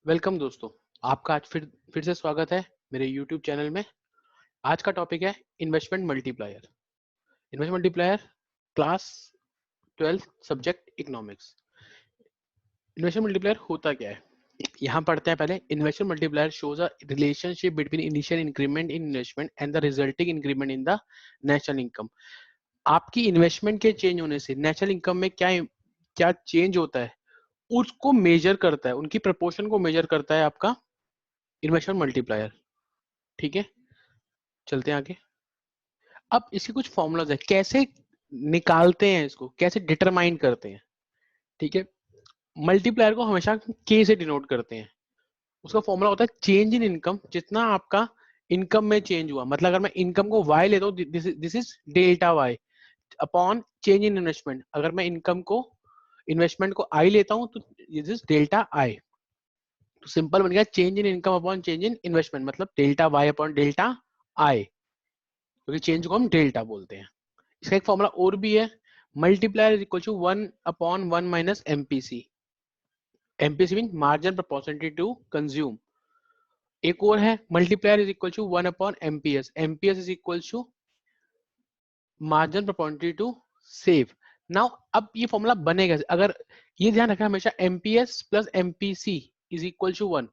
Welcome दोस्तों। आपका आज फिर से स्वागत है मेरे यूट्यूब चैनल में। आज का टॉपिक है investment multiplier. Investment multiplier, class 12 subject economics. Investment multiplier होता क्या है, यहाँ पढ़ते हैं पहले। Investment multiplier shows a relationship between initial increment in investment and the resulting increment in the national income. आपकी इन्वेस्टमेंट के चेंज होने से नेशनल इनकम में क्या क्या चेंज होता है, उसको मेजर करता है, उनकी प्रपोर्शन को मेजर करता है आपका इन्वेस्टमेंट मल्टीप्लायर। ठीक है, चलते हैं आगे। अब इसके कुछ फॉर्मूलाज है, कैसे निकालते हैं इसको, कैसे डिटरमाइन करते हैं। ठीक है, मल्टीप्लायर को हमेशा के से डिनोट करते हैं। उसका फॉर्मूला होता है चेंज इन इनकम। जितना आपका इनकम में चेंज हुआ, मतलब अगर मैं इनकम को वाई लेता हूँ, this is delta Y upon change in investment. अगर मैं इनकम को इन्वेस्टमेंट को आई लेता हूँ तो दिस इज डेल्टा आई। तो सिंपल बन गया change in income upon change in investment, मतलब delta Y upon delta I, क्योंकि चेंज को हम डेल्टा बोलते हैं। इसका एक फॉर्मूला और भी है, multiplier is equal to 1/1 minus MPC. MPC mean margin proportionality to consume. एक और है मल्टीप्लायर इज इक्वल टू 1/एमपीएस। MPS is equal to margin proportionality to save. Now अब ये फॉर्मूला बनेगा, अगर ये ध्यान रखना हमेशा MPS plus MPC is equal to 1।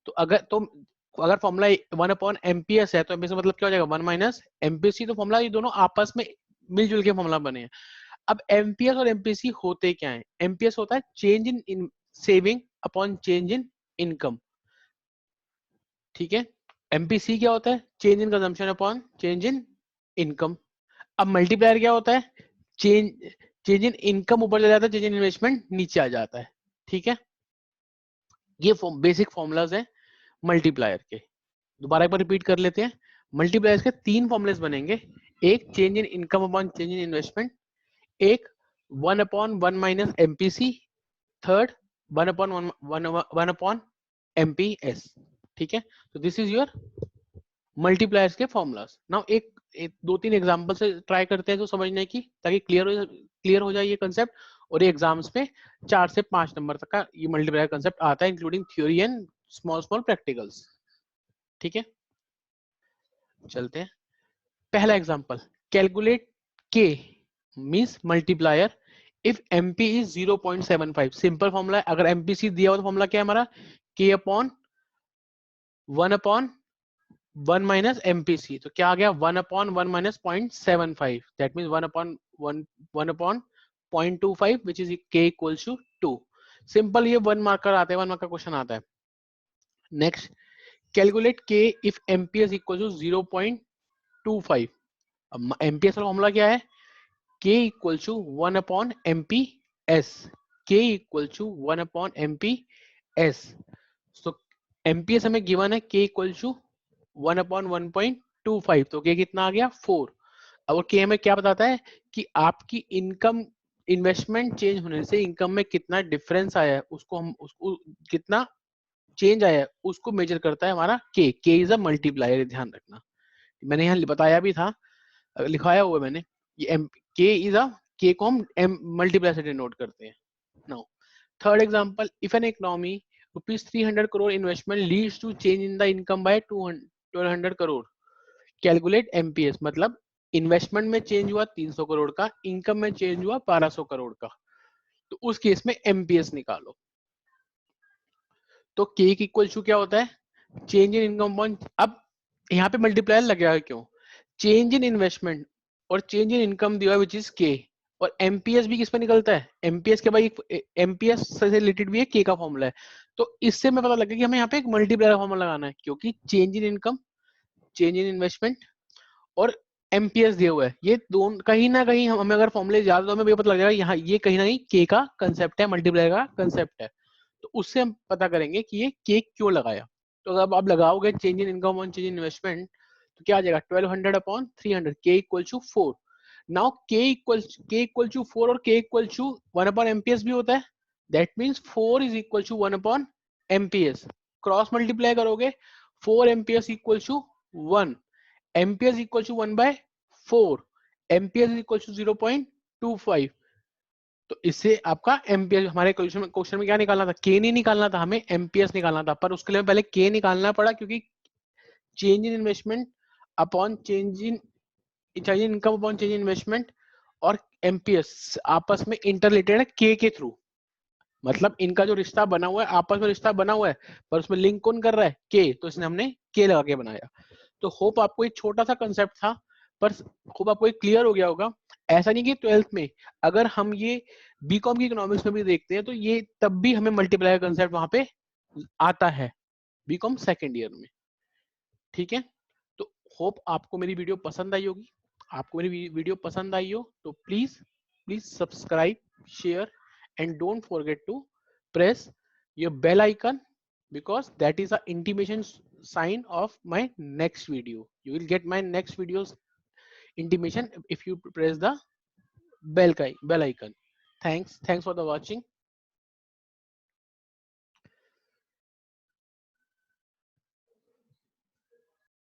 तो अगर फॉर्मूला 1/एमपीएस है तो एमपीएस मतलब क्या हो जाएगा 1 माइनस एमपीसी। तो फॉर्मूला ये दोनों आपस में मिलजुल के फॉर्मूला बने हैं। अब एमपीएस और एमपीसी होते क्या है, एमपीएस होता है change in saving upon change in income. ठीक है, एमपीसी क्या होता है change in consumption upon change in income. अब मल्टीप्लायर क्या होता है चेंज चेंज इन इनकम ऊपर चला जाता है, चेंज इन इन्वेस्टमेंट नीचे आ जाता है। ठीक है, ये बेसिक फॉर्मूलाज है मल्टीप्लायर के। दोबारा एक बार रिपीट कर लेते हैं। मल्टीप्लायर के तीन फॉर्मुलेस बनेंगे, एक change in income upon change in investment, एक 1/1 माइनस एमपीसी, थर्ड 1/1 एमपीएस। ठीक है, तो दिस इज योर मल्टीप्लायर्स के फॉर्मूलाज। नाउ एक दो तीन एग्जांपल से ट्राई करते हैं तो समझने की, ताकि क्लियर हो जाए ये कंसेप्ट। और ये एग्जाम्स में 4 से 5 नंबर तक का ये मल्टीप्लायर कंसेप्ट आता है, including theory and small small practicals. ठीक है, चलते हैं। पहला एग्जांपल, कैलकुलेट के means multiplier if MP is 0.75। Simple formula है, अगर एमपीसी दिया हो तो फॉर्मूला क्या है हमारा के अपॉन 1/1 माइनस एमपीसी। तो क्या आ गया 1/1 minus 0.75, that mean 1/1 0.25 which is के इक्वल्स टू 2। सिंपल, ये 1 मार्क का आता है, 1 मार्क का क्वेश्चन आता है। Next, calculate K if MPS equal to 0.25। अब एमपीएस का फॉर्मूला क्या है K equal to 1/MP/S। K equal to 1/MP/S। तो MPS हमें गिवन है K इक्वल टू 1/1.25। तो K कितना आ गया 4। अब K हमें क्या बताता है कि आपकी इनकम इन्वेस्टमेंट चेंज होने से इनकम में कितना डिफरेंस आया है, उसको हम उसको कितना चेंज आया है उसको मेजर करता है हमारा K। K is a multiplier, ध्यान रखना। मैंने यहाँ बताया भी था, लिखाया हुआ है मैंने। ये के इज अ के को हम मल्टीप्लाई से डिनोट करते हैं। Now third example, if an economy ₹300 crore investment leads to change in the income by 1200 crore, calculate MPS. मतलब इन्वेस्टमेंट में चेंज हुआ 300 करोड़ का, इनकम में चेंज हुआ 1200 करोड़ का, तो उस केस में एमपीएस निकालो। तो के इक्वल टू क्या होता है चेंज इन इनकम अपॉन, अब यहाँ पे मल्टीप्लायर लगेगा क्यों, चेंज इन इन्वेस्टमेंट और चेंज इन इनकम दिया विच इज के, और एमपीएस भी किस पे निकलता है, एमपीएस के भाई एमपीएस से रिलेटेड भी है के का फॉर्मूला है। तो इससे हमें पता लगा कि हमें यहाँ पे एक मल्टीप्लायर फॉर्मूला लगाना है, क्योंकि change in income, change in investment और एमपीएस दिया हुआ है, ये दोनों कहीं ना कहीं हमें अगर फॉर्मूले याद हो तो हमें ये पता लग जाएगा यहाँ ये कहीं ना कहीं के का कंसेप्ट है, मल्टीप्लायर का कंसेप्ट है। तो उससे हम पता करेंगे कि ये के क्यों लगाया। तो जब आप लगाओगे चेंज इन इनकम और चेंज इन इन्वेस्टमेंट तो क्या आ जाएगा 1200/300, K equal to 4। Now K equal to 4 और के इक्वल टू 1/एमपीएस भी होता है, that means 4 is equal to 1/एमपीएस। क्रॉस मल्टीप्लाई करोगे 4 MPS equal to 1, MPS equal to 1/4, MPS equal to 0.25। तो इससे आपका एमपीएस, हमारे क्वेश्चन में क्या निकालना था, के नहीं निकालना था, हमें एमपीएस निकालना था, पर उसके लिए पहले के निकालना पड़ा, क्योंकि change in investment upon change in income upon change in investment और एमपीएस आपस में इंटरलेटेड है के थ्रू। मतलब इनका जो रिश्ता बना हुआ है, आपस में रिश्ता बना हुआ है, पर उसमें लिंक कौन कर रहा है, के, तो इसने हमने के लगा के बनाया। तो होप आपको एक छोटा सा कंसेप्ट था, पर होप आपको एक क्लियर हो गया होगा। ऐसा नहीं कि 12th में, अगर हम ये बीकॉम की इकोनॉमिक्स में भी देखते हैं तो ये तब भी हमें मल्टीप्लायर कंसेप्ट वहां पे आता है, बीकॉम सेकेंड ईयर में। ठीक है, तो होप आपको मेरी वीडियो पसंद आई होगी। आपको मेरी वीडियो पसंद आई हो तो please please subscribe, share and don't forget to press your bell icon, because that is a intimation sign of my next video. You will get my next videos intimation if you press the bell icon. Thanks for the watching.